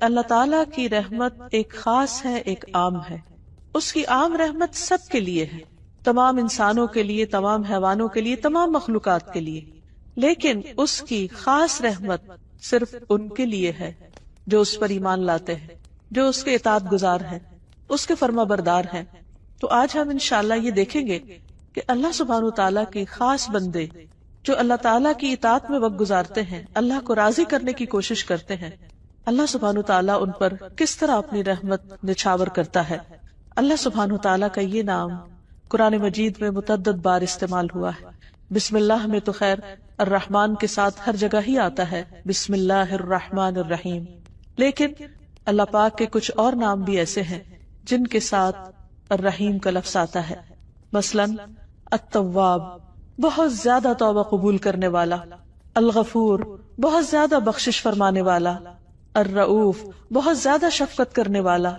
اللہ تعالیٰ کی رحمت ایک خاص ہے، ایک عام ہے. اس کی عام رحمت سب کے لیے ہے، تمام انسانوں کے لیے، تمام حیوانوں کے لیے، تمام مخلوقات کے لیے. لیکن اس کی خاص رحمت صرف ان کے لیے ہے جو اس پر ایمان لاتے ہیں، جو اس کے اطاعت گزار ہیں، اس کے فرما بردار ہیں. تو آج ہم انشاءاللہ یہ دیکھیں گے کہ اللہ سبحانہ تعالیٰ کے خاص بندے جو اللہ تعالیٰ کی اطاعت میں وقت گزارتے ہیں، اللہ کو راضی کرنے کی کوشش کرتے ہیں، اللہ سبحانہ تعالیٰ ان پر کس طرح اپنی رحمت نچھاور کرتا ہے. اللہ سبحانہ تعالیٰ کا یہ نام قرآن مجید میں متعدد بار استعمال ہوا ہے. بسم اللہ میں تو خیر الرحمن کے ساتھ ہر جگہ ہی آتا ہے، بسم اللہ الرحمن الرحیم. لیکن اللہ پاک کے کچھ اور نام بھی ایسے ہیں جن کے ساتھ الرحیم کا لفظ آتا ہے. مثلاً التواب، بہت زیادہ توبہ قبول کرنے والا. الغفور، بہت زیادہ بخشش فرمانے والا. الرؤوف، بہت زیادہ شفقت کرنے والا.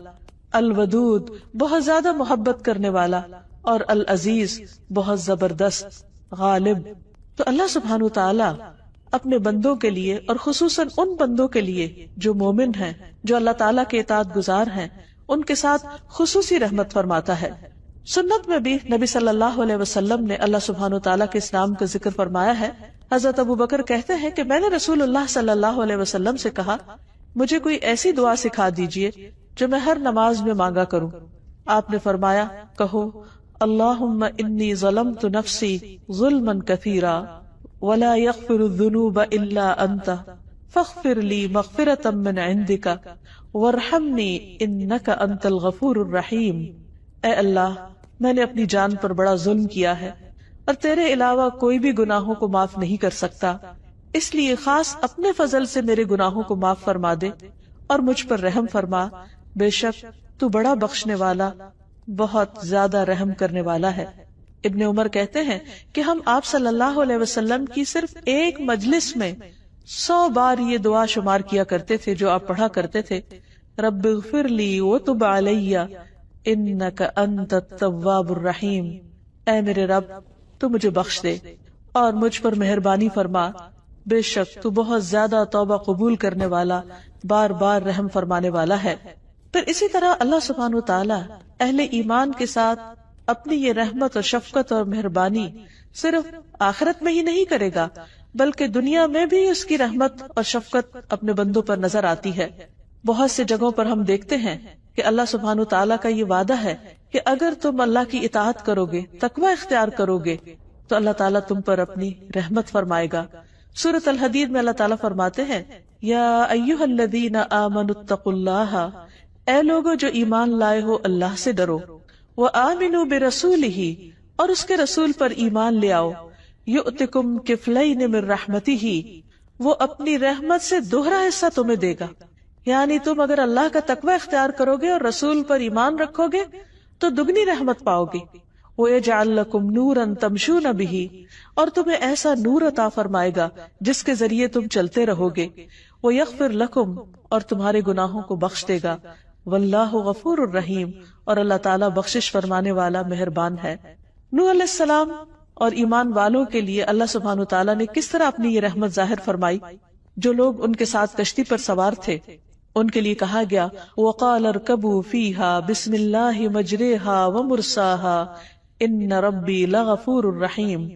الودود، بہت زیادہ محبت کرنے والا. اور العزیز، بہت زبردست، غالب. تو اللہ سبحانہ تعالیٰ اپنے بندوں کے لیے اور خصوصاً ان بندوں کے لیے جو مومن ہیں، جو اللہ تعالیٰ کے اطاعت گزار ہیں، ان کے ساتھ خصوصی رحمت فرماتا ہے. سنت میں بھی نبی صلی اللہ علیہ وسلم نے اللہ سبحانہ تعالیٰ کے اس نام کا ذکر فرمایا ہے. حضرت ابو بکر کہتے ہیں کہ میں نے رسول اللہ صلی اللہ علیہ وسلم سے کہا، مجھے کوئی ایسی دعا سکھا دیجئے جو میں ہر نماز میں مانگا کروں. آپ نے فرمایا، کہو اللہم انی ظلمت نفسی ظلما کثیرا ولا یغفر الذنوب الا انت فاغفر لی مغفرۃ من عندک وارحمنی انک انت الغفور الرحیم. اے اللہ، میں نے اپنی جان پر بڑا ظلم کیا ہے اور تیرے علاوہ کوئی بھی گناہوں کو معاف نہیں کر سکتا، اس لیے خاص اپنے فضل سے میرے گناہوں کو معاف فرما دے اور مجھ پر رحم فرما. بے شک تو بڑا بخشنے والا، بہت زیادہ رحم کرنے والا ہے. ابن عمر کہتے ہیں کہ ہم آپ صلی اللہ علیہ وسلم کی صرف ایک مجلس میں 100 بار یہ دعا شمار کیا کرتے تھے جو آپ پڑھا کرتے تھے، رب اغفر لی وتب علی انک انت التواب الرحیم. اے میرے رب، تو مجھے بخش دے اور مجھ پر مہربانی فرما، بے شک تو بہت زیادہ توبہ قبول کرنے والا، بار بار رحم فرمانے والا ہے. پھر اسی طرح اللہ سبحانہ تعالیٰ اہل ایمان کے ساتھ اپنی یہ رحمت اور شفقت اور مہربانی صرف آخرت میں ہی نہیں کرے گا، بلکہ دنیا میں بھی اس کی رحمت اور شفقت اپنے بندوں پر نظر آتی ہے. بہت سے جگہوں پر ہم دیکھتے ہیں کہ اللہ سبحانہ تعالیٰ کا یہ وعدہ ہے کہ اگر تم اللہ کی اطاعت کرو گے، تقوی اختیار کرو گے، تو اللہ تعالیٰ تم پر اپنی رحمت فرمائے گا. سورۃ الحدید میں اللہ تعالیٰ فرماتے ہیں، یا ایھا الذین آمنوا اتقوا اللہ، اے لوگو جو ایمان لائے ہو اللہ سے ڈرو. وآمنوا برسولہ، اور اس کے رسول پر ایمان لے آؤ. یؤتکم کفلین من رحمتہ، وہ اپنی رحمت سے دوہرا حصہ تمہیں دے گا. یعنی تم اگر اللہ کا تقوی اختیار کرو گے اور رسول پر ایمان رکھو گے تو دگنی رحمت پاؤ گے. وَيَجْعَلْ لَكُمْ نُورًا تَمْشُونَ بِهِ، اور تمہیں ایسا نور عطا فرمائے گا جس کے ذریعے تم چلتے رہو گے. وَيَغْفِرْ لَكُمْ، اور تمہارے گناہوں کو بخش دے گا. وَاللَّهُ غَفُورٌ الرحیم، اور اللہ تعالیٰ بخشش فرمانے والا، مہربان ہے. نوح علیہ السلام اور ایمان والوں کے لیے اللہ سبحانہ تعالیٰ نے کس طرح اپنی یہ رحمت ظاہر فرمائی. جو لوگ ان کے ساتھ کشتی پر سوار تھے ان کے لیے کہا گیا، وَقَالَ ارْكَبُوا فِيهَا بِسْمِ اللَّهِ مَجْرَاهَا وَمُرْسَاهَا إِنَّ رَبِّي لَغَفُورٌ رَحِيمٌ،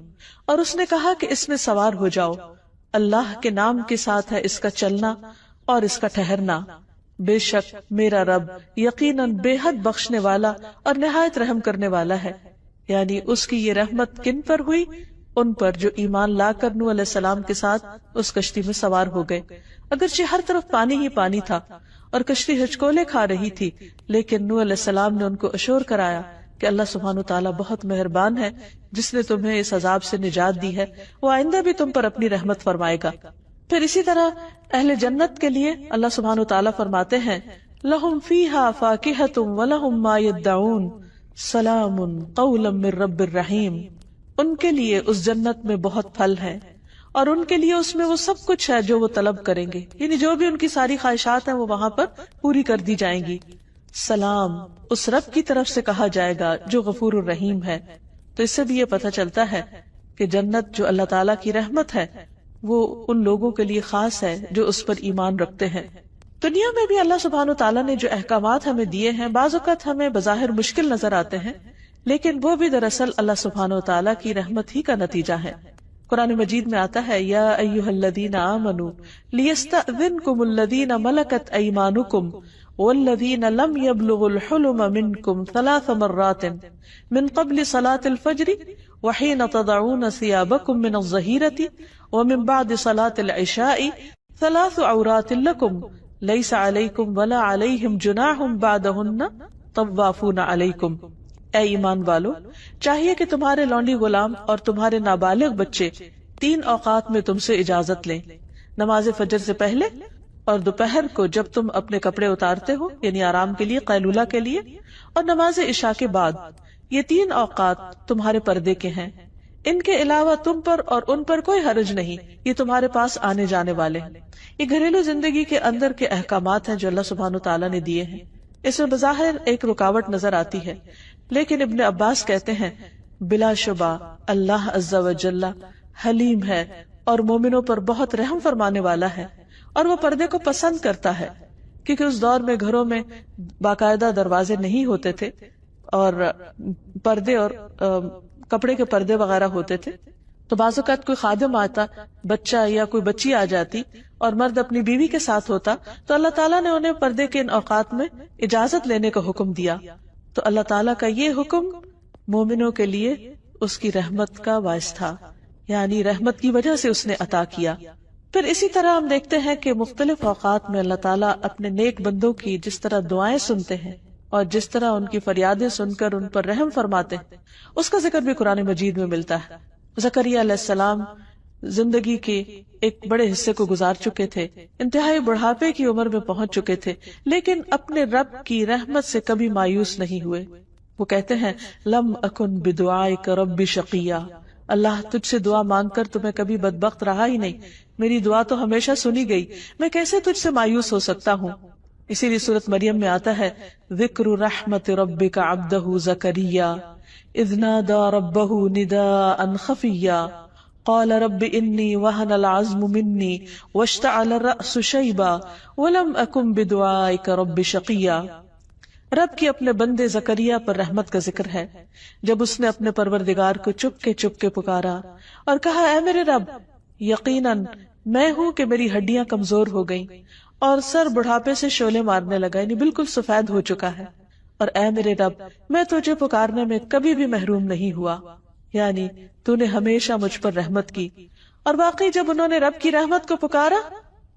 اور اس نے کہا کہ اس میں سوار ہو جاؤ، اللہ کے نام کے ساتھ ہے اس کا چلنا اور اس کا ٹھہرنا، بے شک میرا رب یقیناً بے حد بخشنے والا اور نہایت رحم کرنے والا ہے. یعنی اس کی یہ رحمت کن پر ہوئی؟ ان پر جو ایمان لا کر نوح علیہ السلام کے ساتھ اس کشتی میں سوار ہو گئے. اگرچہ ہر طرف پانی ہی پانی تھا اور کشتی ہچکولے کھا رہی تھی، لیکن نوح علیہ السلام نے ان کو اشور کرایا کہ اللہ سبحانہ تعالیٰ بہت مہربان ہے جس نے تمہیں اس عذاب سے نجات دی ہے، وہ آئندہ بھی تم پر اپنی رحمت فرمائے گا. پھر اسی طرح اہل جنت کے لیے اللہ سبحانہ تعالیٰ فرماتے ہیں، لہم فیہا فاکہۃ ولہم ما یدعون سلام قولا من رب الرحیم. ان کے لیے اس جنت میں بہت پھل ہیں اور ان کے لیے اس میں وہ سب کچھ ہے جو وہ طلب کریں گے، یعنی جو بھی ان کی ساری خواہشات ہیں وہ وہاں پر پوری کر دی جائیں گی. سلام اس رب کی طرف سے کہا جائے گا جو غفور الرحیم ہے. تو اس سے بھی یہ پتہ چلتا ہے کہ جنت جو اللہ تعالیٰ کی رحمت ہے وہ ان لوگوں کے لیے خاص ہے جو اس پر ایمان رکھتے ہیں. دنیا میں بھی اللہ سبحانہ تعالیٰ نے جو احکامات ہمیں دیے ہیں بعض اوقات ہمیں بظاہر مشکل نظر آتے ہیں، لیکن وہ بھی دراصل اللہ سبحانہ تعالیٰ کی رحمت ہی کا نتیجہ ہے۔ قرآن مجید میں آتا ہے یا ایھا الذین آمنوا لیستأذنکم الذین ملکت ایمانکم والذین لم یبلغوا الحلم منکم 3 مرات من قبل صلاة الفجر وحین تضعون ثیابکم من الظہیرۃ ومن بعد صلاة العشاء 3 عورات لکم لیس علیکم ولا علیہم جناح بعدہن طوافون علیکم۔ اے ایمان والو، چاہیے کہ تمہارے لونڈی غلام اور تمہارے نابالغ بچے 3 اوقات میں تم سے اجازت لیں، نماز فجر سے پہلے اور دوپہر کو جب تم اپنے کپڑے اتارتے ہو یعنی آرام کے لیے، قیلولہ کے لیے، اور نماز عشاء کے بعد۔ یہ 3 اوقات تمہارے پردے کے ہیں، ان کے علاوہ تم پر اور ان پر کوئی حرج نہیں، یہ تمہارے پاس آنے جانے والے ہیں۔ یہ گھریلو زندگی کے اندر کے احکامات ہیں جو اللہ سبحانہ تعالیٰ نے دیے ہیں۔ اس میں بظاہر ایک رکاوٹ نظر آتی ہے، لیکن ابن عباس کہتے ہیں بلا شبہ اللہ عز و جل حلیم ہے اور مومنوں پر بہت رحم فرمانے والا ہے، اور وہ پردے کو پسند کرتا ہے، کیونکہ اس دور میں گھروں میں باقاعدہ دروازے نہیں ہوتے تھے اور پردے اور کپڑے کے پردے وغیرہ ہوتے تھے، تو بعض اوقات کوئی خادم آتا، بچہ یا کوئی بچی آ جاتی اور مرد اپنی بیوی کے ساتھ ہوتا، تو اللہ تعالیٰ نے انہیں پردے کے ان اوقات میں اجازت لینے کا حکم دیا۔ تو اللہ تعالیٰ کا یہ حکم مومنوں کے لیے اس کی رحمت کا باعث تھا، یعنی رحمت کی وجہ سے اس نے عطا کیا۔ پھر اسی طرح ہم دیکھتے ہیں کہ مختلف اوقات میں اللہ تعالیٰ اپنے نیک بندوں کی جس طرح دعائیں سنتے ہیں اور جس طرح ان کی فریادیں سن کر ان پر رحم فرماتے ہیں، اس کا ذکر بھی قرآن مجید میں ملتا ہے۔ زکریا علیہ السلام زندگی کے ایک بڑے حصے کو گزار چکے تھے، انتہائی بڑھاپے کی عمر میں پہنچ چکے تھے، لیکن اپنے رب کی رحمت سے کبھی مایوس نہیں ہوئے۔ وہ کہتے ہیں لم اکن بدعائک رب شقیہ، اللہ تجھ سے دعا مانگ کر تو میں کبھی بدبخت رہا ہی نہیں، میری دعا تو ہمیشہ سنی گئی، میں کیسے تجھ سے مایوس ہو سکتا ہوں۔ اسی لیے سورۃ مریم میں آتا ہے ذکر رحمت ربک عبدہ زکریا اذ نادى ربه نداء خفيا قال رب انی وهن العظم منی واشتعل الرأس شیبا ولم اکن بدعائک رب شقیا۔ رب کی اپنے بندے زکریا پر رحمت کا ذکر ہے جب اس نے اپنے پروردگار کو چپ کے پکارا اور کہا اے میرے رب، یقیناً میں ہوں کہ میری ہڈیاں کمزور ہو گئیں اور سر بڑھاپے سے شعلے مارنے لگا، یعنی بالکل سفید ہو چکا ہے، اور اے میرے رب میں تجھے پکارنے میں کبھی بھی محروم نہیں ہوا، یعنی تو نے ہمیشہ مجھ پر رحمت کی۔ اور باقی جب انہوں نے رب کی رحمت کو پکارا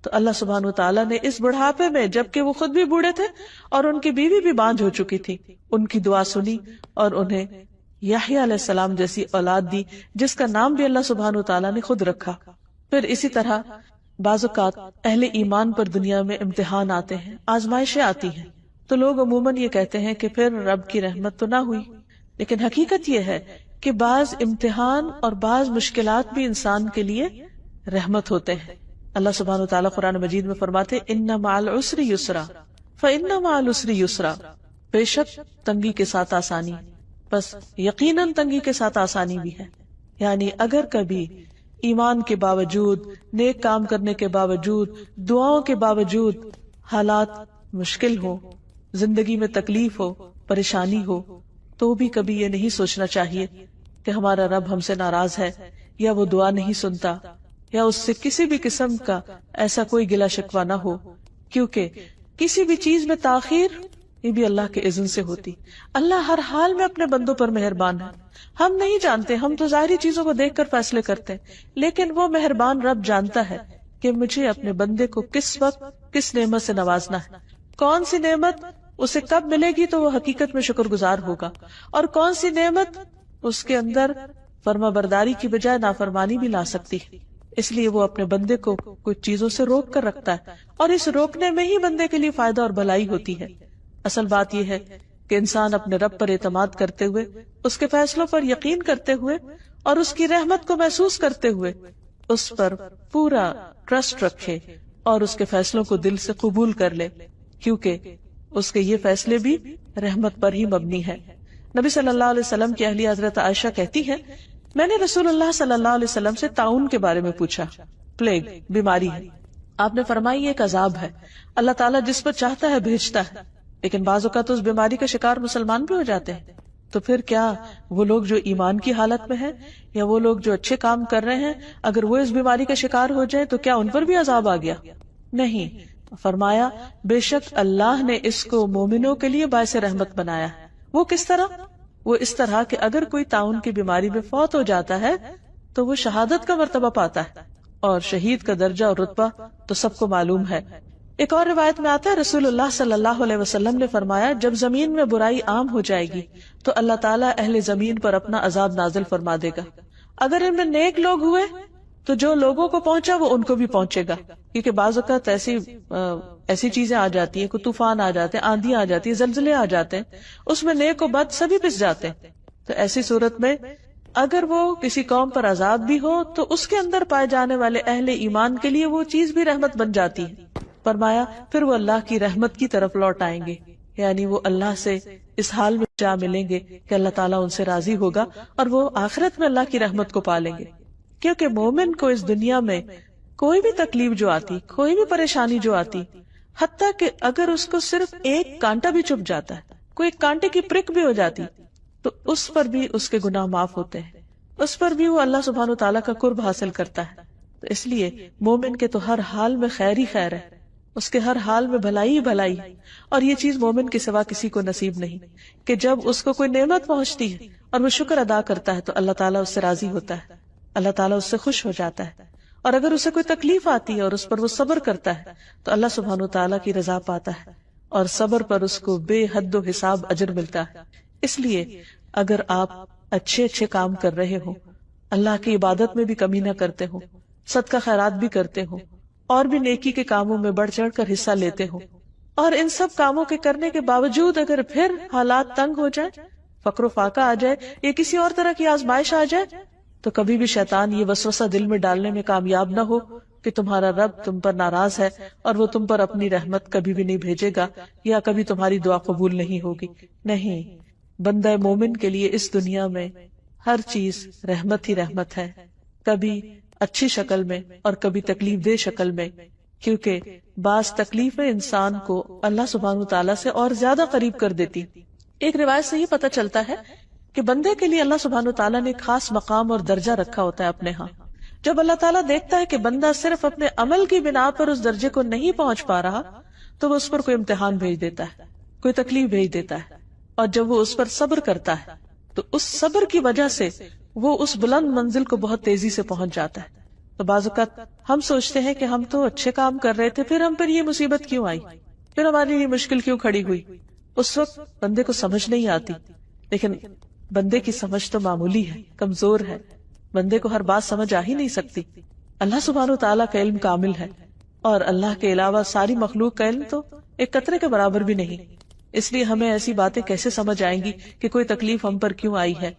تو اللہ سبحانہ وتعالیٰ نے اس بڑھاپے میں، جبکہ وہ خود بھی بوڑھے تھے اور ان کی بیوی بھی بانجھ ہو چکی تھی، ان کی دعا سنی اور انہیں یحییٰ علیہ السلام جیسی اولاد دی، جس کا نام بھی اللہ سبحانہ وتعالیٰ نے خود رکھا۔ پھر اسی طرح بعض اوقات اہل ایمان پر دنیا میں امتحان آتے ہیں، آزمائشیں آتی ہیں، تو لوگ عموماً یہ کہتے ہیں کہ پھر رب کی رحمت تو نہ ہوئی، لیکن حقیقت یہ ہے کہ بعض امتحان اور بعض مشکلات بھی انسان کے لیے رحمت ہوتے ہیں۔ اللہ سبحانہ وتعالیٰ قرآن مجید میں فرماتے ان مع العسر یسرا فإن مع العسر یسرا، بے شک تنگی کے ساتھ آسانی، بس یقیناً تنگی کے ساتھ آسانی بھی ہے۔ یعنی اگر کبھی ایمان کے باوجود، نیک کام کرنے کے باوجود، دعاؤں کے باوجود حالات مشکل ہو، زندگی میں تکلیف ہو، پریشانی ہو، تو بھی کبھی یہ نہیں سوچنا چاہیے کہ ہمارا رب ہم سے ناراض ہے یا وہ دعا نہیں سنتا یا اس سے کسی بھی قسم کا ایسا کوئی گلہ شکوہ نہ ہو، کیونکہ کسی بھی چیز میں تاخیر یہ بھی اللہ کے اذن سے ہوتی۔ اللہ ہر حال میں اپنے بندوں پر مہربان ہے، ہم نہیں جانتے، ہم تو ظاہری چیزوں کو دیکھ کر فیصلے کرتے ہیں، لیکن وہ مہربان رب جانتا ہے کہ مجھے اپنے بندے کو کس وقت کس نعمت سے نوازنا ہے، کون سی نعمت اسے کب ملے گی تو وہ حقیقت میں شکر گزار ہوگا، اور کون سی نعمت اس کے اندر فرما برداری کی بجائے نافرمانی بھی لا سکتی ہے۔ اس لیے وہ اپنے بندے کو کچھ چیزوں سے روک کر رکھتا ہے، اور اس روکنے میں ہی بندے کے لیے فائدہ اور بھلائی ہوتی ہے۔ اصل بات یہ ہے کہ انسان اپنے رب پر اعتماد کرتے ہوئے، اس کے فیصلوں پر یقین کرتے ہوئے اور اس کی رحمت کو محسوس کرتے ہوئے اس پر پورا ٹرسٹ رکھے اور اس کے فیصلوں کو دل سے قبول کر لے، کیونکہ اس کے یہ فیصلے بھی رحمت پر ہی مبنی ہے۔ نبی صلی اللہ علیہ وسلم کی اہلیہ حضرت عائشہ کہتی ہے میں نے رسول اللہ صلی اللہ علیہ وسلم سے طاعون کے بارے میں پوچھا، پلیگ بیماری ہے، آپ نے فرمائی ایک عذاب ہے، اللہ تعالیٰ جس پر چاہتا ہے بھیجتا ہے، لیکن بعض اوقات تو اس بیماری کا شکار مسلمان بھی ہو جاتے ہیں. تو پھر کیا وہ لوگ جو ایمان کی حالت میں ہیں یا وہ لوگ جو اچھے کام کر رہے ہیں، اگر وہ اس بیماری کا شکار ہو جائے تو کیا ان پر بھی عذاب آ گیا؟ نہیں. فرمایا بے شک اللہ نے اس کو مومنوں کے لیے باعث رحمت بنایا ہے. وہ کس طرح؟ وہ اس طرح کہ اگر کوئی طاعون کی بیماری میں فوت ہو جاتا ہے تو وہ شہادت کا مرتبہ پاتا ہے، اور شہید کا درجہ اور رتبہ تو سب کو معلوم ہے. ایک اور روایت میں آتا ہے رسول اللہ صلی اللہ علیہ وسلم نے فرمایا جب زمین میں برائی عام ہو جائے گی تو اللہ تعالیٰ اہل زمین پر اپنا عذاب نازل فرما دے گا. اگر ان میں نیک لوگ ہوئے تو جو لوگوں کو پہنچا وہ ان کو بھی پہنچے گا، کیونکہ بعض اوقات ایسی چیزیں آ جاتی ہیں، کوئی طوفان آ جاتے ہیں، آندھی آ جاتی ہے، زلزلے آ جاتے ہیں، اس میں نیک و بد سبھی پس جاتے ہیں. تو ایسی صورت میں اگر وہ کسی قوم پر عذاب بھی ہو تو اس کے اندر پائے جانے والے اہل ایمان کے لیے وہ چیز بھی رحمت بن جاتی ہے. فرمایا پھر وہ اللہ کی رحمت کی طرف لوٹ آئیں گے، یعنی وہ اللہ سے اس حال میں جا ملیں گے کہ اللہ تعالیٰ ان سے راضی ہوگا اور وہ آخرت میں اللہ کی رحمت کو پالیں گے. کیونکہ مومن کو اس دنیا میں کوئی بھی تکلیف جو آتی، کوئی بھی پریشانی جو آتی، حتیٰ کہ اگر اس کو صرف ایک کانٹا بھی چبھ جاتا ہے، کوئی کانٹے کی پرک بھی ہو جاتی، تو اس پر بھی اس کے گناہ معاف ہوتے ہیں، اس پر بھی وہ اللہ سبحانہ وتعالیٰ کا قرب حاصل کرتا ہے. تو اس لیے مومن کے تو ہر حال میں خیر ہی خیر ہے، اس کے ہر حال میں بھلائی ہی بھلائی ہے. اور یہ چیز مومن کے سوا کسی کو نصیب نہیں کہ جب اس کو کوئی نعمت پہنچتی ہے اور وہ شکر ادا کرتا ہے تو اللہ تعالیٰ اس سے راضی ہوتا ہے، اللہ تعالیٰ اس سے خوش ہو جاتا ہے. اور اگر اسے کوئی تکلیف آتی ہے اور اس پر وہ صبر کرتا ہے تو اللہ سبحانہ وتعالیٰ کی رضا پاتا ہے، اور صبر پر اس کو بے حد و حساب اجر ملتا ہے. اس لیے اگر آپ اچھے کام کر رہے ہو، اللہ کی عبادت میں بھی کمی نہ کرتے ہو، صدقہ خیرات بھی کرتے ہو، اور بھی نیکی کے کاموں میں بڑھ چڑھ کر حصہ لیتے ہو، اور ان سب کاموں کے کرنے کے باوجود اگر پھر حالات تنگ ہو جائے، فقر و فاقہ آ جائے یا کسی اور طرح کی آزمائش آ جائے، تو کبھی بھی شیطان یہ وسوسہ دل میں ڈالنے میں کامیاب نہ ہو کہ تمہارا رب تم پر ناراض ہے اور وہ تم پر اپنی رحمت کبھی بھی نہیں بھیجے گا یا کبھی تمہاری دعا قبول نہیں ہوگی. نہیں، بندہ مومن کے لیے اس دنیا میں ہر چیز رحمت ہی رحمت ہے، کبھی اچھی شکل میں اور کبھی تکلیف دہ شکل میں، کیونکہ بعض تکلیفیں انسان کو اللہ سبحانہ وتعالیٰ سے اور زیادہ قریب کر دیتی. ایک روایت سے ہی پتہ چلتا ہے کہ بندے کے لیے اللہ سبحانہ وتعالیٰ نے خاص مقام اور درجہ رکھا ہوتا ہے اپنے ہاں. جب اللہ تعالیٰ دیکھتا ہے کہ بندہ صرف اپنے عمل کی بنا پر اس درجے کو نہیں پہنچ پا رہا تو وہ اس پر کوئی امتحان بھیج دیتا ہے، کوئی تکلیف بھیج دیتا ہے، اور جب وہ اس پر صبر کرتا ہے تو اس صبر کی وجہ سے وہ اس بلند منزل کو بہت تیزی سے پہنچ جاتا ہے. تو بعض اوقات ہم سوچتے ہیں کہ ہم تو اچھے کام کر رہے تھے، پھر ہم پر یہ مصیبت کیوں آئی، پھر ہمارے لیے مشکل کیوں کھڑی ہوئی. اس وقت بندے کو سمجھ نہیں آتی، لیکن بندے کی سمجھ تو معمولی ہے، کمزور ہے، بندے کو ہر بات سمجھ آ ہی نہیں سکتی. اللہ سبحانہ وتعالیٰ کا علم کامل ہے، اور اللہ کے علاوہ ساری مخلوق کا علم تو ایک قطرے کے برابر بھی نہیں. اس لیے ہمیں ایسی باتیں کیسے سمجھ آئیں گی کہ کوئی تکلیف ہم پر کیوں آئی ہے.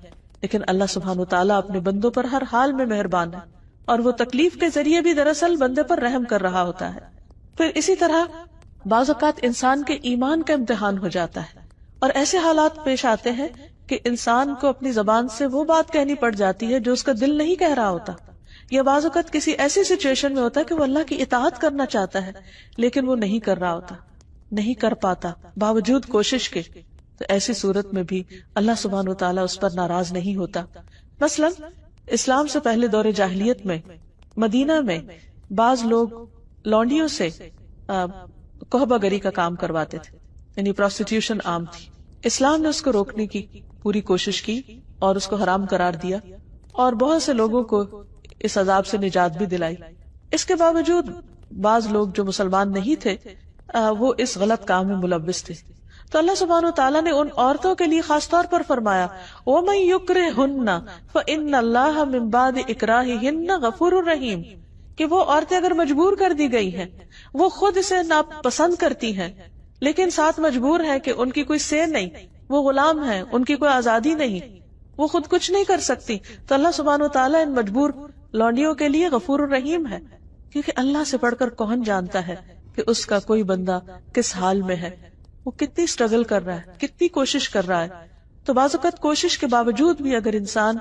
لیکن اللہ سبحانہ وتعالیٰ اپنے بندوں پر ہر حال میں مہربان ہے، اور وہ تکلیف کے ذریعے بھی دراصل بندے پر رحم کر رہا ہوتا ہے. پھر اسی طرح بعض اوقات انسان کے ایمان کا امتحان ہو جاتا ہے، اور ایسے حالات پیش آتے ہیں کہ انسان کو اپنی زبان سے وہ بات کہنی پڑ جاتی ہے جو اس کا دل نہیں کہہ رہا ہوتا، یا بعض اوقات کسی ایسی سچویشن میں ہوتا ہے کہ وہ اللہ کی اطاعت کرنا چاہتا ہے لیکن وہ نہیں کر رہا ہوتا، نہیں کر پاتا باوجود کوشش کے. تو ایسی صورت میں بھی اللہ سبحانہ وتعالیٰ اس پر ناراض نہیں ہوتا. مثلا اسلام سے پہلے دور جاہلیت میں مدینہ میں بعض لوگ لونڈیوں سے کوہبہ گری کا کام کرواتے تھے، یعنی پروسٹیٹیوشن عام تھی. اسلام نے اس کو روکنے کی پوری کوشش کی اور اس کو حرام قرار دیا، اور بہت سے لوگوں کو اس عذاب سے نجات بھی دلائی. اس کے باوجود بعض لوگ جو مسلمان نہیں تھے وہ اس غلط کام میں ملوث تھے. تو اللہ سبحانہ وتعالیٰ نے ان عورتوں کے لیے خاص طور پر فرمایا وَمَن يُكْرِهُنَّ فَإِنَّ اللَّهَ مِن بَعْدِ إِكْرَاهِهِنَّ غَفُورٌ رَحِيمٌ، کہ وہ عورتیں اگر مجبور کر دی گئی ہیں، وہ خود اسے ناپسند کرتی ہیں لیکن ساتھ مجبور ہے کہ ان کی کوئی سے نہیں، وہ غلام ہیں، ان کی کوئی آزادی نہیں، وہ خود کچھ نہیں کر سکتی، تو اللہ سبحانہ وتعالیٰ ان مجبور لونڈیوں کے لیے غفور الرحیم ہے. کیونکہ اللہ سے بڑھ کر کون جانتا ہے کہ اس کا کوئی بندہ کس حال میں ہے، وہ کتنی سٹرگل کر رہا ہے، کتنی کوشش کر رہا ہے. تو بعض اوقات کوشش کے باوجود بھی اگر انسان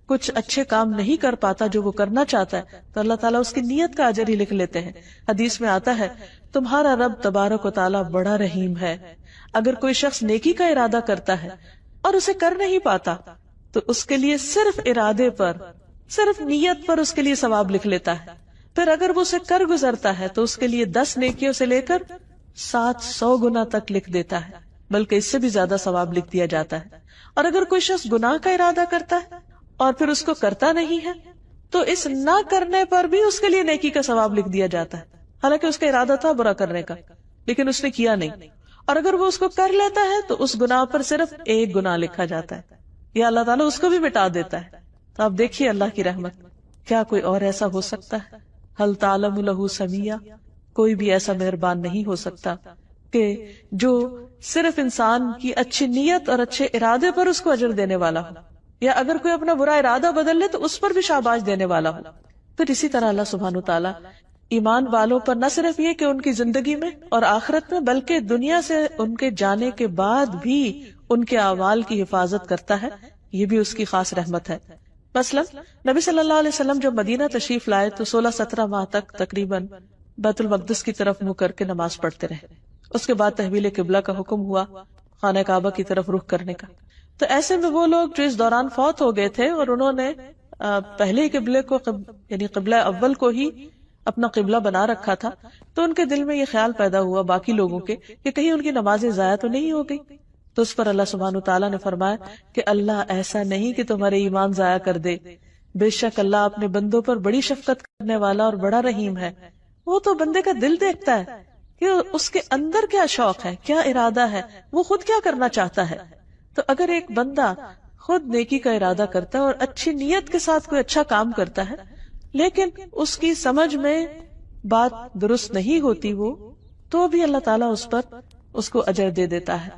کچھ اچھے کام نہیں کر پاتا جو وہ کرنا چاہتا ہے تو اللہ تعالیٰ اس کی نیت کا اجر ہی لکھ لیتے ہیں. حدیث میں آتا ہے تمہارا رب تبارک و تعالیٰ بڑا رحیم ہے. اگر کوئی شخص نیکی کا ارادہ کرتا ہے اور اسے کر نہیں پاتا تو اس کے لیے صرف ارادے پر، صرف نیت پر اس کے لیے ثواب لکھ لیتا ہے. پھر اگر وہ اسے کر گزرتا ہے تو اس کے لیے 10 نیکیوں سے لے کر 700 گنا تک لکھ دیتا ہے، بلکہ اس سے بھی زیادہ ثواب لکھ دیا جاتا ہے. اور اگر کوئی شخص گناہ کا ارادہ کرتا ہے اور پھر اس کو کرتا نہیں ہے تو اس نہ کرنے پر بھی اس کے لیے نیکی کا ثواب لکھ دیا جاتا ہے، حالانکہ اس کا ارادہ تھا برا کرنے کا لیکن اس نے کیا نہیں. اور اگر وہ اس کو کر لیتا ہے تو اس گناہ پر صرف 1 گناہ لکھا جاتا ہے یا اللہ تعالیٰ اس کو بھی مٹا دیتا ہے. تو آپ دیکھیے اللہ کی رحمت، کیا کوئی اور ایسا ہو سکتا ہے؟ ہل تعلم لہ سمیہ، کوئی بھی ایسا مہربان نہیں ہو سکتا کہ جو صرف انسان کی اچھی نیت اور اچھے ارادے پر اس کو اجر دینے والا ہو، یا اگر کوئی اپنا برا ارادہ بدل لے تو اس پر بھی شاباش دینے والا ہو. پھر اسی طرح اللہ سبحانہ وتعالی ایمان والوں پر نہ صرف یہ کہ ان کی زندگی میں اور آخرت میں، بلکہ دنیا سے ان کے جانے کے بعد بھی ان کے اعمال کی حفاظت کرتا ہے. یہ بھی اس کی خاص رحمت ہے. مثلا نبی صلی اللہ علیہ وسلم جب مدینہ تشریف لائے تو 16-17 ماہ تک تقریباً بیت المقدس کی طرف منہ کر کے نماز پڑھتے رہے. اس کے بعد تحویل قبلہ کا حکم ہوا، خانہ کعبہ کی طرف رخ کرنے کا. تو ایسے میں وہ لوگ جو اس دوران فوت ہو گئے تھے اور انہوں نے پہلے قبلے کو یعنی قبلہ اول کو ہی اپنا قبلہ بنا رکھا تھا، تو ان کے دل میں یہ خیال پیدا ہوا باقی لوگوں کے کہ کہیں ان کی نمازیں ضائع تو نہیں ہو گئی. تو اس پر اللہ سبحانہ تعالیٰ نے فرمایا کہ اللہ ایسا نہیں کہ تمہارے ایمان ضائع کر دے، بے شک اللہ اپنے بندوں پر بڑی شفقت کرنے والا اور بڑا رحیم ہے. وہ تو بندے کا دل دیکھتا ہے کہ اس کے اندر کیا شوق ہے، کیا ارادہ ہے، وہ خود کیا کرنا چاہتا ہے. تو اگر ایک بندہ خود نیکی کا ارادہ کرتا ہے اور اچھی نیت کے ساتھ کوئی اچھا کام کرتا ہے لیکن اس کی سمجھ میں بات درست نہیں ہوتی وہ، تو بھی اللہ تعالیٰ اس پر اس کو اجر دے دیتا ہے.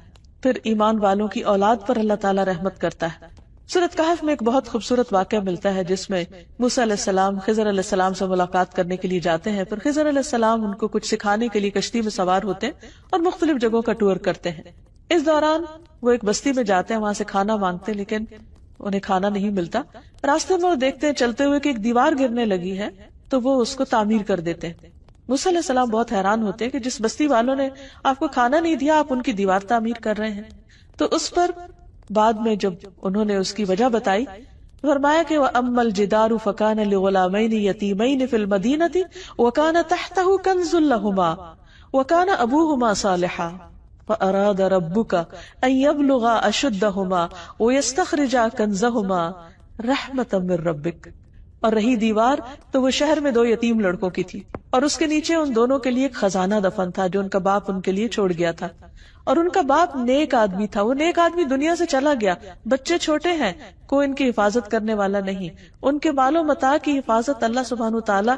پھر ایمان والوں کی اولاد پر اللہ تعالیٰ رحمت کرتا ہے. سورۃ کہف میں ایک بہت خوبصورت واقعہ ملتا ہے جس میں موسیٰ علیہ السلام خضر علیہ السلام سے ملاقات کرنے کے لیے جاتے ہیں. پھر خضر علیہ السلام ان کو کچھ سکھانے کے لیے کشتی میں سوار ہوتے ہیں اور مختلف جگہوں کا ٹور کرتے ہیں. اس دوران وہ ایک بستی میں جاتے ہیں، وہاں سے کھانا مانگتے ہیں لیکن انہیں کھانا نہیں ملتا. راستے میں وہ دیکھتے ہیں چلتے ہوئے کہ ایک دیوار گرنے لگی ہے تو وہ اس کو تعمیر کر دیتے ہیں. موسیٰ علیہ السلام بہت حیران ہوتے ہیں کہ جس بستی والوں نے آپ کو کھانا نہیں دیا آپ ان کی دیوار تعمیر کر رہے ہیں. تو اس پر بعد میں جب انہوں نے اس کی وجہ بتائی فرمایا کہ وَأَمَّا الْجِدَارُ فَكَانَ لِغُلَامَيْنِ يَتِيمَيْنِ فِي الْمَدِينَةِ وَكَانَ تَحْتَهُ كَنْزٌ لَهُمَا وَكَانَ أَبُوهُمَا صَالِحًا فَأَرَادَ رَبُّكَ أَن يَبْلُغَا أَشُدَّهُمَا وَيَسْتَخْرِجَا كَنْزَهُمَا رَحْمَةً مِّن رَّبِّكَ. اور رہی دیوار تو وہ شہر میں 2 یتیم لڑکوں کی تھی اور اس کے نیچے ان دونوں کے لیے ایک خزانہ دفن تھا جو ان کا باپ ان کے لیے چھوڑ گیا تھا. اور ان کا باپ نیک آدمی تھا، وہ نیک آدمی دنیا سے چلا گیا، بچے چھوٹے ہیں، کوئی ان کی حفاظت کرنے والا نہیں. ان کے مال و متاع کی حفاظت اللہ سبحانہ تعالیٰ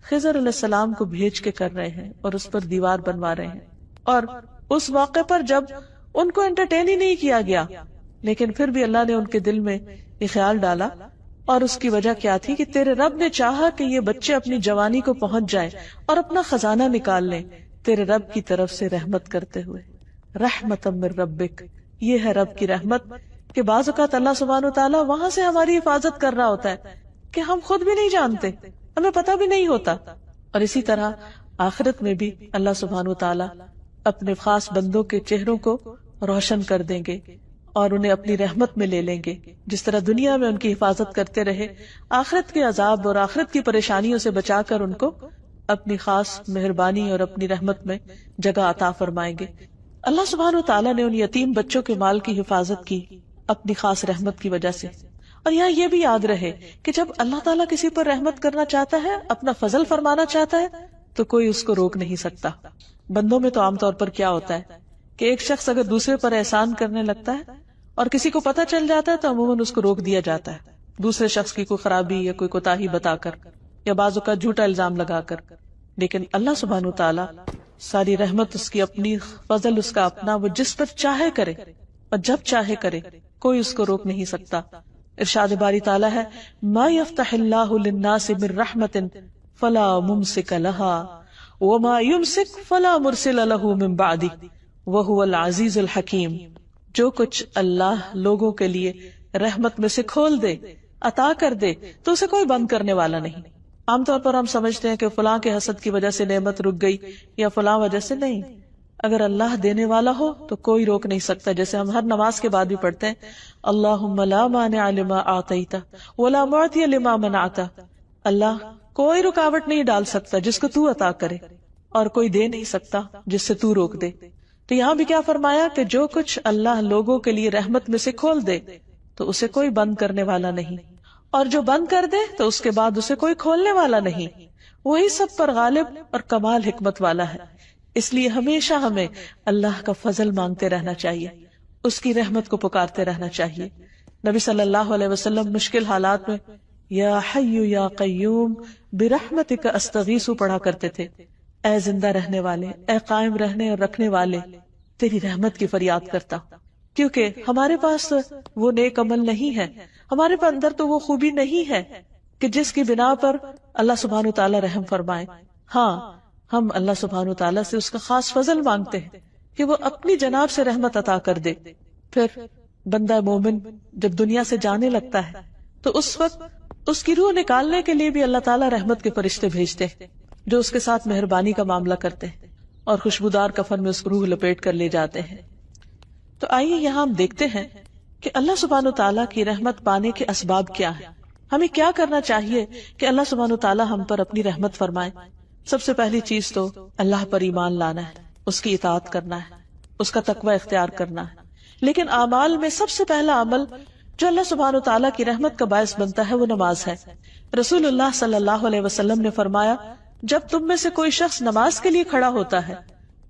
خضر علیہ السلام کو بھیج کے کر رہے ہیں اور اس پر دیوار بنوا رہے ہیں. اور اس موقع پر جب ان کو انٹرٹین ہی نہیں کیا گیا لیکن پھر بھی اللہ نے ان کے دل میں یہ خیال ڈالا. اور اس کی وجہ کیا تھی کہ تیرے رب نے چاہا کہ یہ بچے اپنی جوانی کو پہنچ جائیں اور اپنا خزانہ نکال لیں تیرے رب کی طرف سے رحمت کرتے ہوئے. رحمت من ربک، یہ ہے رب کی رحمت کہ بعض اوقات اللہ سبحانہ وتعالیٰ وہاں سے ہماری حفاظت کر رہا ہوتا ہے کہ ہم خود بھی نہیں جانتے، ہمیں پتہ بھی نہیں ہوتا. اور اسی طرح آخرت میں بھی اللہ سبحانہ وتعالیٰ اپنے خاص بندوں کے چہروں کو روشن کر دیں گے اور انہیں اپنی رحمت میں لے لیں گے. جس طرح دنیا میں ان کی حفاظت کرتے رہے، آخرت کے عذاب اور آخرت کی پریشانیوں سے بچا کر ان کو اپنی خاص مہربانی اور اپنی رحمت میں جگہ عطا فرمائیں گے. اللہ سبحانہ وتعالیٰ نے ان یتیم بچوں کے مال کی حفاظت کی اپنی خاص رحمت کی وجہ سے. اور یہاں یہ بھی یاد رہے کہ جب اللہ تعالیٰ کسی پر رحمت کرنا چاہتا ہے، اپنا فضل فرمانا چاہتا ہے، تو کوئی اس کو روک نہیں سکتا. بندوں میں تو عام طور پر کیا ہوتا ہے کہ ایک شخص اگر دوسرے پر احسان کرنے لگتا ہے اور کسی کو پتہ چل جاتا ہے تو عموماً اس کو روک دیا جاتا ہے دوسرے شخص کی کوئی خرابی یا کوئی کوتاہی بتا کر یا بعض اوقات جھوٹا الزام لگا کر. لیکن اللہ سبحانہ وتعالیٰ ساری رحمت اس کی اپنی، فضل اس کا اپنا، وہ جس پر چاہے کرے اور جب چاہے کرے، کوئی اس کو روک نہیں سکتا. ارشاد باری تعالیٰ ہے ما یفتح اللہ للناس من رحمت فلا ممسک لها وما یمسک فلا مرسل له من بعدہ وہو العزیز الحکیم. جو کچھ اللہ لوگوں کے لیے رحمت میں سے کھول دے عطا کر دے تو اسے کوئی بند کرنے والا نہیں. عام طور پر ہم سمجھتے ہیں کہ فلاں کے حسد کی وجہ سے نعمت رک گئی یا فلاں وجہ سے. نہیں، اگر اللہ دینے والا ہو تو کوئی روک نہیں سکتا. جیسے ہم ہر نماز کے بعد بھی پڑھتے ہیں اللہم لا مانع لما اعطیت ولا معطی لما منعت. اللہ کوئی رکاوٹ نہیں ڈال سکتا جس کو تو عطا کرے، اور کوئی دے نہیں سکتا جس سے تو روک دے. تو یہاں بھی کیا فرمایا کہ جو کچھ اللہ لوگوں کے لیے رحمت میں سے کھول دے تو اسے کوئی بند کرنے والا نہیں، اور جو بند کر دے تو اس کے بعد اسے کوئی کھولنے والا نہیں. وہی سب پر غالب اور کمال حکمت والا ہے. اس لیے ہمیشہ ہمیں اللہ کا فضل مانگتے رہنا چاہیے، اس کی رحمت کو پکارتے رہنا چاہیے. نبی صلی اللہ علیہ وسلم مشکل حالات میں یا حی یا قیوم برحمتک استغیث پڑھا کرتے تھے. اے زندہ رہنے والے، اے قائم رہنے اور رکھنے والے، تیری رحمت کی فریاد کرتا ہوں. کیونکہ ہمارے پاس وہ نیک عمل نہیں ہے، ہمارے پاس اندر تو وہ خوبی نہیں ہے کہ جس کی بنا پر اللہ سبحانہ و تعالی رحم فرمائے. ہاں، ہم اللہ سبحانہ و تعالی سے اس کا خاص فضل مانگتے ہیں کہ وہ اپنی جناب سے رحمت عطا کر دے. پھر بندہ مومن جب دنیا سے جانے لگتا ہے تو اس وقت اس کی روح نکالنے کے لیے بھی اللہ تعالیٰ رحمت کے فرشتے بھیجتے ہیں جو اس کے ساتھ مہربانی کا معاملہ کرتے ہیں اور خوشبودار کفن میں اس کو روح لپیٹ کر لے جاتے ہیں. تو آئیے یہاں ہم دیکھتے ہیں کہ اللہ سبحانہ و تعالیٰ کی رحمت پانے کے اسباب کیا ہیں. ہمیں کیا کرنا چاہیے کہ اللہ سبحانہ و تعالیٰ ہم پر اپنی رحمت فرمائے. سب سے پہلی چیز تو اللہ پر ایمان لانا ہے، اس کی اطاعت کرنا ہے، اس کا تقوی اختیار کرنا ہے. لیکن اعمال میں سب سے پہلا عمل جو اللہ سبحانہ و تعالیٰ کی رحمت کا باعث بنتا ہے وہ نماز ہے. رسول اللہ صلی اللہ علیہ وسلم نے فرمایا جب تم میں سے کوئی شخص نماز کے لیے کھڑا ہوتا ہے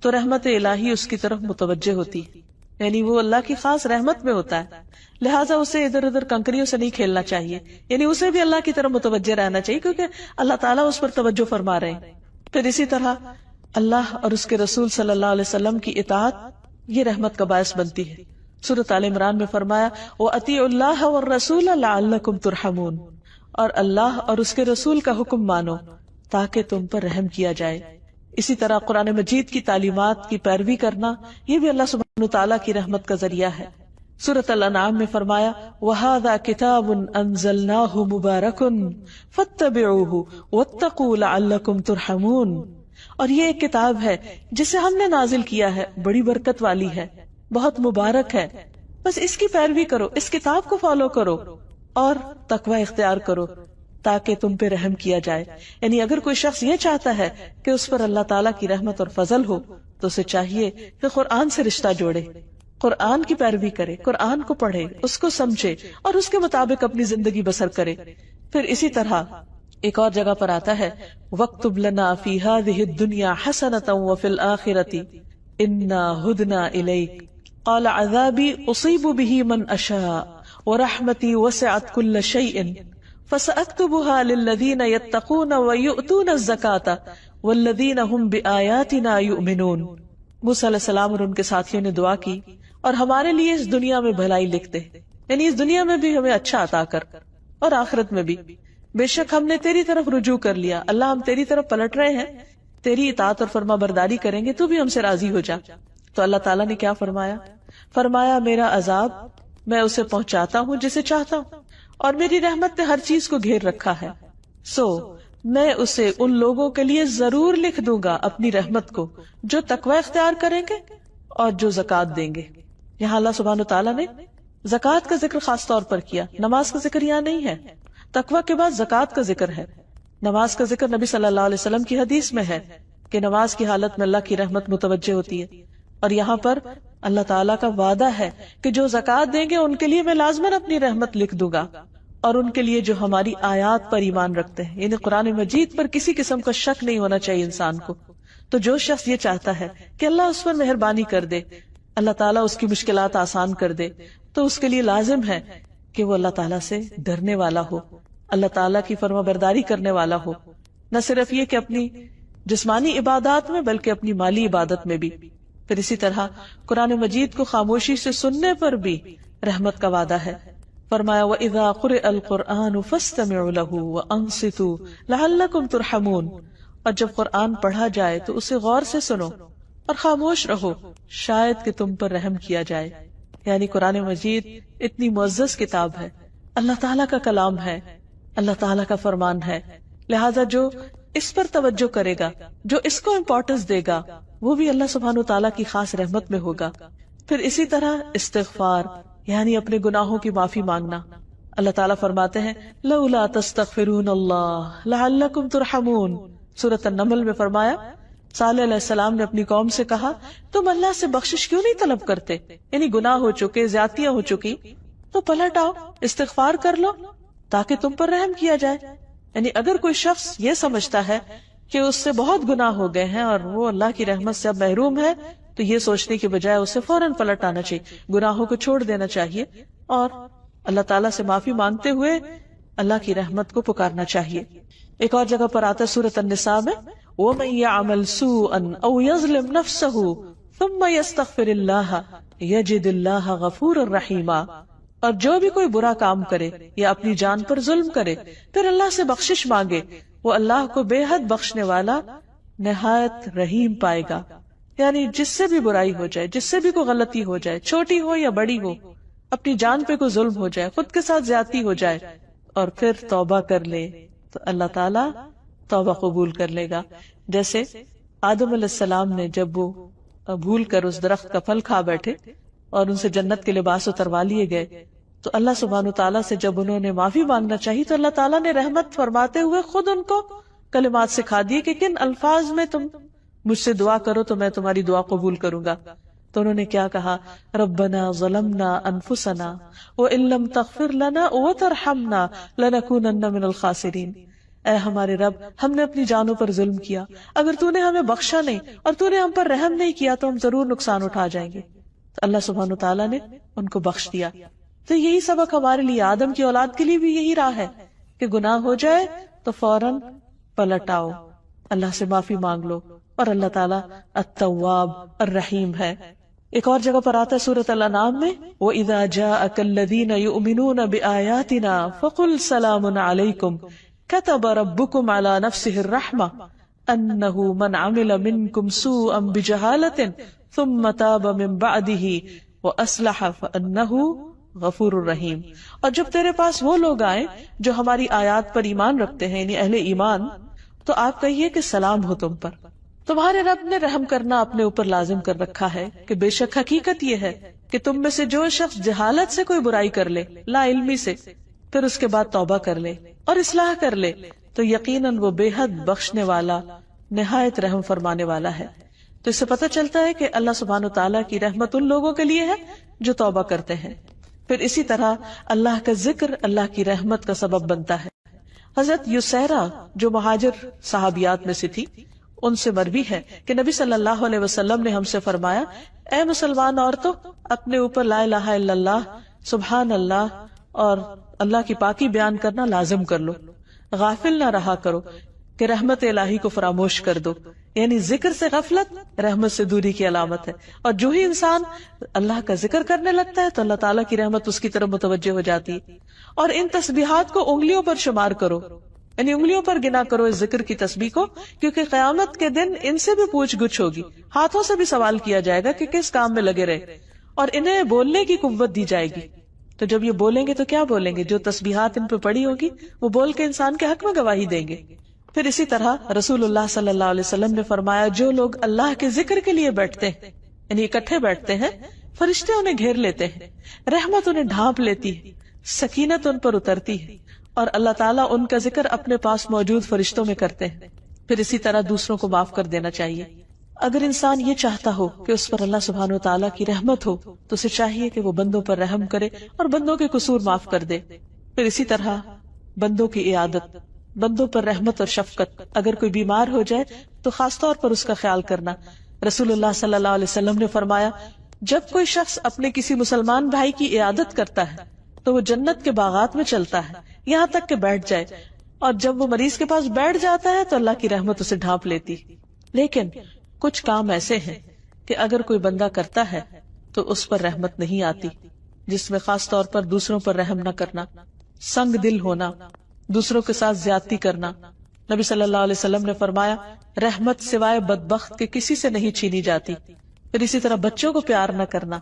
تو رحمت الہی اس کی طرف متوجہ ہوتی ہے، یعنی وہ اللہ کی خاص رحمت میں ہوتا ہے. لہٰذا اسے ادھر ادھر کنکریوں سے نہیں کھیلنا چاہیے، یعنی اسے بھی اللہ کی طرف متوجہ رہنا چاہیے کیونکہ اللہ تعالیٰ اس پر توجہ فرما رہے ہیں. پھر اسی طرح اللہ اور اس کے رسول صلی اللہ علیہ وسلم کی اطاعت یہ رحمت کا باعث بنتی ہے. سورۃ آل عمران میں فرمایا وَأَطِیعُوا اللَّهَ وَالرَّسُولَ لَعَلَّکُمْ تُرْحَمُونَ، اور اللہ اور اس کے رسول کا حکم مانو تاکہ تم پر رحم کیا جائے. اسی طرح قرآن مجید کی تعلیمات کی پیروی کرنا یہ بھی اللہ سبحانہ وتعالیٰ کی رحمت کا ذریعہ ہے. سورۃ الانعام میں فرمایا وَهَذَا كِتَابٌ أَنزَلْنَاهُ مُبَارَكٌ فَاتَّبِعُوهُ وَاتَّقُوا لَعَلَّكُمْ تُرْحَمُونَ، اور یہ ایک کتاب ہے جسے ہم نے نازل کیا ہے، بڑی برکت والی ہے، بہت مبارک ہے، بس اس کی پیروی کرو، اس کتاب کو فالو کرو اور تقوی اختیار کرو تاکہ تم پہ رحم کیا جائے. یعنی اگر کوئی شخص یہ چاہتا ہے کہ اس پر اللہ تعالیٰ کی رحمت اور فضل ہو تو اسے چاہیے کہ قرآن سے رشتہ جوڑے، قرآن کی پیروی کرے، قرآن کو پڑھے، اس کو سمجھے اور اس کے مطابق اپنی زندگی بسر کرے. پھر اسی طرح ایک اور جگہ پر آتا ہے وَاكْتُبْ لَنَا فِي هَذِهِ الدُّنْيَا حَسَنَةً وَفِي الْآخِرَةِ إِنَّا هُدْنَا إِلَيْكَ قَالَ عَذَابِي أُصِيبُ بِهِ مَنْ أَشَاءُ وَرَحْمَتِي وَسِعَتْ كُلَّ شَيْءٍ فَسَأَكْتُبُهَا لِلَّذِينَ يَتَّقُونَ وَيُؤْتُونَ الزَّكَاةَ وَالَّذِينَ هُمْ بِآيَاتِنَا يُؤْمِنُونَ. موسیٰ علیہ السلام اور ان کے ساتھیوں نے دعا کی اور ہمارے لیے اس دنیا میں بھلائی لکھ دے، یعنی اس دنیا میں بھی ہمیں اچھا عطا کر اور آخرت میں بھی. بے شک ہم نے تیری طرف رجوع کر لیا، اللہ ہم تیری طرف پلٹ رہے ہیں، تیری اطاعت اور فرما برداری کریں گے، تو بھی ہم سے راضی ہو جا. تو اللہ تعالیٰ نے کیا فرمایا؟ فرمایا میرا عذاب میں اسے پہنچاتا ہوں جسے چاہتا ہوں، اور میری رحمت نے ہر چیز کو گھیر رکھا ہے، سو میں اسے ان لوگوں کے لیے ضرور لکھ دوں گا اپنی رحمت کو جو تقوی اختیار کریں گے اور جو زکوٰۃ دیں گے. یہاں اللہ سبحانہ تعالیٰ نے زکوٰۃ کا ذکر خاص طور پر کیا، نماز کا ذکر یہاں نہیں ہے. تقوی کے بعد زکوٰۃ کا ذکر ہے. نماز کا ذکر نبی صلی اللہ علیہ وسلم کی حدیث میں ہے کہ نماز کی حالت میں اللہ کی رحمت متوجہ ہوتی ہے، اور یہاں پر اللہ تعالیٰ کا وعدہ ہے کہ جو زکوٰۃ دیں گے ان کے لیے میں لازماً اپنی رحمت لکھ دوں گا، اور ان کے لیے جو ہماری آیات پر ایمان رکھتے ہیں، یعنی قرآن مجید پر کسی قسم کا شک نہیں ہونا چاہیے انسان کو. تو جو شخص یہ چاہتا ہے کہ اللہ اس پر مہربانی کر دے، اللہ تعالیٰ اس کی مشکلات آسان کر دے، تو اس کے لیے لازم ہے کہ وہ اللہ تعالیٰ سے ڈرنے والا ہو، اللہ تعالیٰ کی فرما برداری کرنے والا ہو، نہ صرف یہ کہ اپنی جسمانی عبادات میں بلکہ اپنی مالی عبادت میں بھی. پھر اسی طرح قرآن مجید کو خاموشی سے سننے پر بھی رحمت کا وعدہ ہے. فرمایا وَإِذَا قُرِئَ الْقُرْآنُ فَاسْتَمِعُوا لَهُ وَأَنصِتُوا لَعَلَّكُمْ تُرْحَمُونَ، اور جب قرآن پڑھا جائے تو اسے غور سے سنو اور خاموش رہو، شاید کہ تم پر رحم کیا جائے. یعنی قرآن مجید اتنی معزز کتاب ہے، اللہ تعالیٰ کا کلام ہے، اللہ تعالیٰ کا فرمان ہے، لہذا جو اس پر توجہ کرے گا، جو اس کو امپورٹنس دے گا، وہ بھی اللہ سبحانہ و تعالیٰ کی خاص رحمت میں ہوگا۔ پھر اسی طرح استغفار یعنی اپنے گناہوں کی معافی مانگنا۔ اللہ تعالیٰ فرماتے ہیں لولا تستغفرون اللہ لعلکم ترحمون، سورۃ النمل میں فرمایا صالح علیہ السلام نے اپنی قوم سے کہا تم اللہ سے بخشش کیوں نہیں طلب کرتے، یعنی گناہ ہو چکے، زیادتیاں ہو چکی، تو پلٹ آؤ، استغفار کر لو تاکہ تم پر رحم کیا جائے۔ یعنی اگر کوئی شخص یہ سمجھتا ہے کہ اس سے بہت گناہ ہو گئے ہیں اور وہ اللہ کی رحمت سے اب محروم ہے، تو یہ سوچنے کی بجائے اسے فوراً پلٹ آنا چاہیے، گناہوں کو چھوڑ دینا چاہیے اور اللہ تعالیٰ سے معافی مانگتے ہوئے اللہ کی رحمت کو پکارنا چاہیے۔ ایک اور جگہ پر آتا ہے سورۃ النساء میں وَمَن يَعْمَلْ سُوءًا أَوْ يَظْلِمْ نَفْسَهُ ثُمَّ يَسْتَغْفِرِ اللَّهَ يَجِدِ اللَّهَ غَفُورًا رَحِيمًا، اور جو بھی کوئی برا کام کرے یا اپنی جان پر ظلم کرے پھر اللہ سے بخشش مانگے، وہ اللہ کو بے حد بخشنے والا نہایت رحیم پائے گا۔ یعنی جس سے بھی برائی ہو جائے، جس سے بھی کوئی غلطی ہو جائے، چھوٹی ہو یا بڑی ہو، اپنی جان پہ کوئی ظلم ہو جائے، خود کے ساتھ زیادتی ہو جائے اور پھر توبہ کر لے تو اللہ تعالیٰ توبہ قبول کر لے گا۔ جیسے آدم علیہ السلام نے جب وہ بھول کر اس درخت کا پھل کھا بیٹھے اور ان سے جنت کے لباس اتروا لیے گئے، تو اللہ سبحانہ تعالیٰ سے جب انہوں نے معافی مانگنا چاہی تو اللہ تعالیٰ نے رحمت فرماتے ہوئے خود ان کو کلمات سکھا دیے کہ کن الفاظ میں تم مجھ سے دعا کرو تو میں تمہاری دعا قبول کروں گا۔ تو انہوں نے کیا کہا، ربنا ظلمنا انفسنا وان لم تغفر لنا وترحمنا لنکونن من الخاسرین، اے ہمارے رب ہم نے اپنی جانوں پر ظلم کیا، اگر تو نے ہمیں بخشا نہیں اور تو نے ہم پر رحم نہیں کیا تو ہم ضرور نقصان اٹھا جائیں گے۔ تو اللہ سبحانہ تعالیٰ نے ان کو بخش دیا۔ تو یہی سبق ہمارے لیے، آدم کی اولاد کے لیے بھی یہی راہ ہے کہ گناہ ہو جائے تو فوراً پلٹ آؤ، اللہ سے معافی مانگ لو، اور اللہ تعالیٰ التواب الرحیم ہے۔ ایک اور جگہ پر آتا ہے سورۃ الانعام میں وَإِذَا جَاءَكَ الَّذِينَ يُؤْمِنُونَ بِآيَاتِنَا فَقُلْ سَلَامٌ عَلَيْكُمْ كَتَبَ رَبُّكُمْ عَلَى نَفْسِهِ الرَّحْمَةَ أَنَّهُ مَنْ عَمِلَ مِنْكُمْ سُوءًا بِجَهَالَةٍ ثُمَّ تَابَ مِنْ بَعْدِهِ وَأَصْلَحَ فَأَنَّهُ غَفُورٌ رَحِيمٌ۔ اور جب تیرے پاس وہ لوگ آئیں جو ہماری آیات پر ایمان رکھتے ہیں، یعنی اہل ایمان، تو آپ کہیے کہ سلام ہو تم پر، تمہارے رب نے رحم کرنا اپنے اوپر لازم کر رکھا ہے کہ بے شک حقیقت یہ ہے کہ تم میں سے جو شخص جہالت سے کوئی برائی کر لے، لا علمی سے، پھر اس کے بعد توبہ کر لے اور اصلاح کر لے تو یقیناً وہ بے حد بخشنے والا، نہایت رحم فرمانے والا ہے۔ تو اس سے پتہ چلتا ہے کہ اللہ سبحانہ تعالیٰ کی رحمت ان لوگوں کے لیے ہے جو توبہ کرتے ہیں۔ پھر اسی طرح اللہ کا ذکر اللہ کی رحمت کا سبب بنتا ہے۔ حضرت یسیرہ جو مہاجر صحابیات میں سے تھی، ان سے مروی ہے کہ نبی صلی اللہ علیہ وسلم نے ہم سے فرمایا، اے مسلمان عورتوں، اپنے اوپر لا الہ الا اللہ، سبحان اللہ اور اللہ کی پاکی بیان کرنا لازم کر لو، غافل نہ رہا کرو کہ رحمت الہی کو فراموش کر دو۔ یعنی ذکر سے غفلت رحمت سے دوری کی علامت ہے، اور جو ہی انسان اللہ کا ذکر کرنے لگتا ہے تو اللہ تعالیٰ کی رحمت اس کی طرف متوجہ ہو جاتی ہے۔ اور ان تسبیحات کو انگلیوں پر شمار کرو، یعنی انگلیوں پر گنا کرو اس ذکر کی تسبیح کو، کیونکہ قیامت کے دن ان سے بھی پوچھ گچھ ہوگی، ہاتھوں سے بھی سوال کیا جائے گا کہ کس کام میں لگے رہے، اور انہیں بولنے کی قوت دی جائے گی۔ تو جب یہ بولیں گے تو کیا بولیں گے؟ جو تسبیحات ان پہ پڑی ہوگی وہ بول کے انسان کے حق میں گواہی دیں گے۔ پھر اسی طرح رسول اللہ صلی اللہ علیہ وسلم نے فرمایا، جو لوگ اللہ کے ذکر کے لیے بیٹھتے ہیں، یعنی اکٹھے بیٹھتے ہیں، فرشتے انہیں گھیر لیتے ہیں، رحمت انہیں ڈھانپ لیتی ہے، سکینت ان پر اترتی ہے، اور اللہ تعالیٰ ان کا ذکر اپنے پاس موجود فرشتوں میں کرتے ہیں۔ پھر اسی طرح دوسروں کو معاف کر دینا چاہیے۔ اگر انسان یہ چاہتا ہو کہ اس پر اللہ سبحانہ وتعالیٰ کی رحمت ہو تو اسے چاہیے کہ وہ بندوں پر رحم کرے اور بندوں کے قصور معاف کر دے۔ پھر اسی طرح بندوں کی عیادت، بندوں پر رحمت اور شفقت، اگر کوئی بیمار ہو جائے تو خاص طور پر اس کا خیال کرنا۔ رسول اللہ صلی اللہ علیہ وسلم نے فرمایا، جب کوئی شخص اپنے کسی مسلمان بھائی کی عیادت کرتا ہے تو وہ جنت کے باغات میں چلتا ہے یہاں تک کہ بیٹھ جائے، اور جب وہ مریض کے پاس بیٹھ جاتا ہے تو اللہ کی رحمت اسے ڈھانپ لیتی۔ لیکن کچھ کام ایسے ہیں کہ اگر کوئی بندہ کرتا ہے تو اس پر رحمت نہیں آتی، جس میں خاص طور پر دوسروں پر رحم نہ کرنا، سنگ دل ہونا، دوسروں کے ساتھ زیادتی کرنا۔ نبی صلی اللہ علیہ وسلم نے فرمایا، رحمت سوائے بدبخت کے کسی سے نہیں چھینی جاتی۔ پھر اسی طرح بچوں کو پیار نہ کرنا،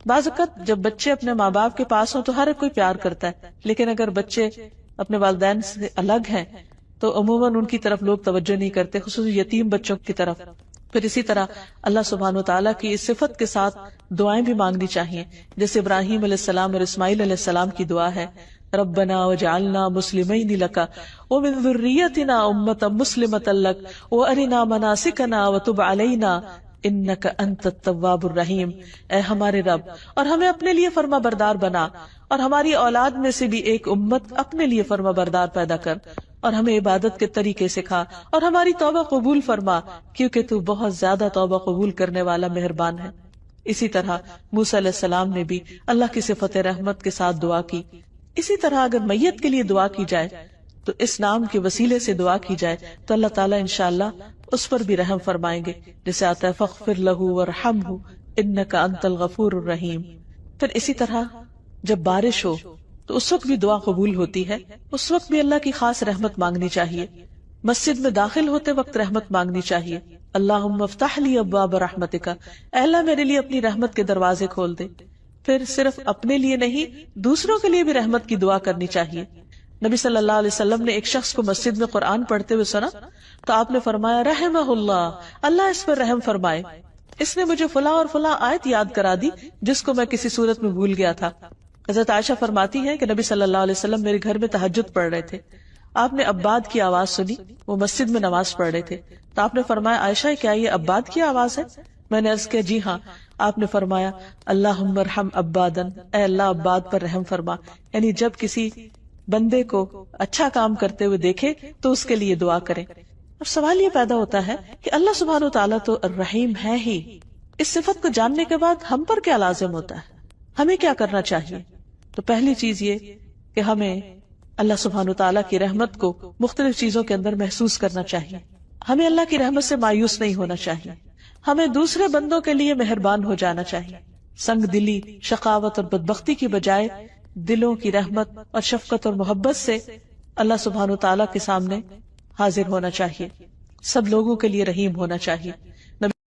بعض اوقات جب بچے اپنے ماں باپ کے پاس ہوں تو ہر کوئی پیار کرتا ہے، لیکن اگر بچے اپنے والدین سے الگ ہیں تو عموماً ان کی طرف لوگ توجہ نہیں کرتے، خصوصاً یتیم بچوں کی طرف۔ پھر اسی طرح اللہ سبحانہ وتعالیٰ کی اس صفت کے ساتھ دعائیں بھی مانگنی چاہیے، جیسے ابراہیم علیہ السلام اور اسماعیل علیہ السلام کی دعا ہے، ربنا وجعلنا مسلمین لک ومن ذریتنا امۃ مسلمۃ لک وارنا مناسکنا وتب علینا انک انت التواب الرحیم۔ اے ہمارے رب، اور ہمیں اپنے لیے فرما بردار بنا، اور ہماری اولاد میں سے بھی ایک امت اپنے لیے فرما بردار پیدا کر، اور ہمیں عبادت کے طریقے سکھا، اور ہماری توبہ قبول فرما، کیونکہ تو بہت زیادہ توبہ قبول کرنے والا مہربان ہے۔ اسی طرح موسیٰ علیہ السلام نے بھی اللہ کی صفت رحمت کے ساتھ دعا کی۔ اسی طرح اگر میت کے لیے دعا کی جائے تو اس نام کے وسیلے سے دعا کی جائے تو اللہ تعالیٰ انشاءاللہ اس پر بھی رحم فرمائیں گے، جیسے آتا ہے فاغفر لہ وارحمہ انک انت الغفور الرحیم۔ پھر اسی طرح جب بارش ہو تو اس وقت بھی دعا قبول ہوتی ہے، اس وقت بھی اللہ کی خاص رحمت مانگنی چاہیے۔ مسجد میں داخل ہوتے وقت رحمت مانگنی چاہیے، اللہم افتح لی ابواب رحمتک، اے اللہ میرے لیے اپنی رحمت کے دروازے کھول دے۔ پھر صرف اپنے لیے نہیں، دوسروں کے لیے بھی رحمت کی دعا کرنی چاہیے۔ نبی صلی اللہ علیہ وسلم نے ایک شخص کو مسجد میں قرآن پڑھتے ہوئے سنا تو آپ نے فرمایا رحمہ اللہ، اللہ اس پر رحم فرمائے، اس نے مجھے فلاں اور فلاں آیت یاد کرا دی جس کو میں کسی صورت میں بھول گیا تھا۔ حضرت عائشہ فرماتی ہیں کہ نبی صلی اللہ علیہ وسلم میرے گھر میں تہجد پڑھ رہے تھے، آپ نے عباد کی آواز سنی، وہ مسجد میں نماز پڑھ رہے تھے، تو آپ نے فرمایا عائشہ کیا یہ عباد کی آواز ہے؟ میں نے عرض کیا جی ہاں۔ آپ نے فرمایا اللہم ارحم عبادن، اے اللہ عباد پر رحم فرما، یعنی جب کسی بندے کو اچھا کام کرتے ہوئے دیکھے تو اس کے لیے دعا کریں۔ اب سوال یہ پیدا ہوتا ہے کہ اللہ سبحانہ وتعالیٰ تو الرحیم ہے ہی، اس صفت کو جاننے کے بعد ہم پر کیا لازم ہوتا ہے، ہمیں کیا کرنا چاہیے؟ تو پہلی چیز یہ کہ ہمیں اللہ سبحانہ وتعالیٰ کی رحمت کو مختلف چیزوں کے اندر محسوس کرنا چاہیے، ہمیں اللہ کی رحمت سے مایوس نہیں ہونا چاہیے، ہمیں دوسرے بندوں کے لیے مہربان ہو جانا چاہیے، سنگ دلی، شقاوت اور بدبختی کی بجائے دلوں کی رحمت اور شفقت اور محبت سے اللہ سبحانہ وتعالیٰ کے سامنے حاضر ہونا چاہیے، سب لوگوں کے لیے رحیم ہونا چاہیے۔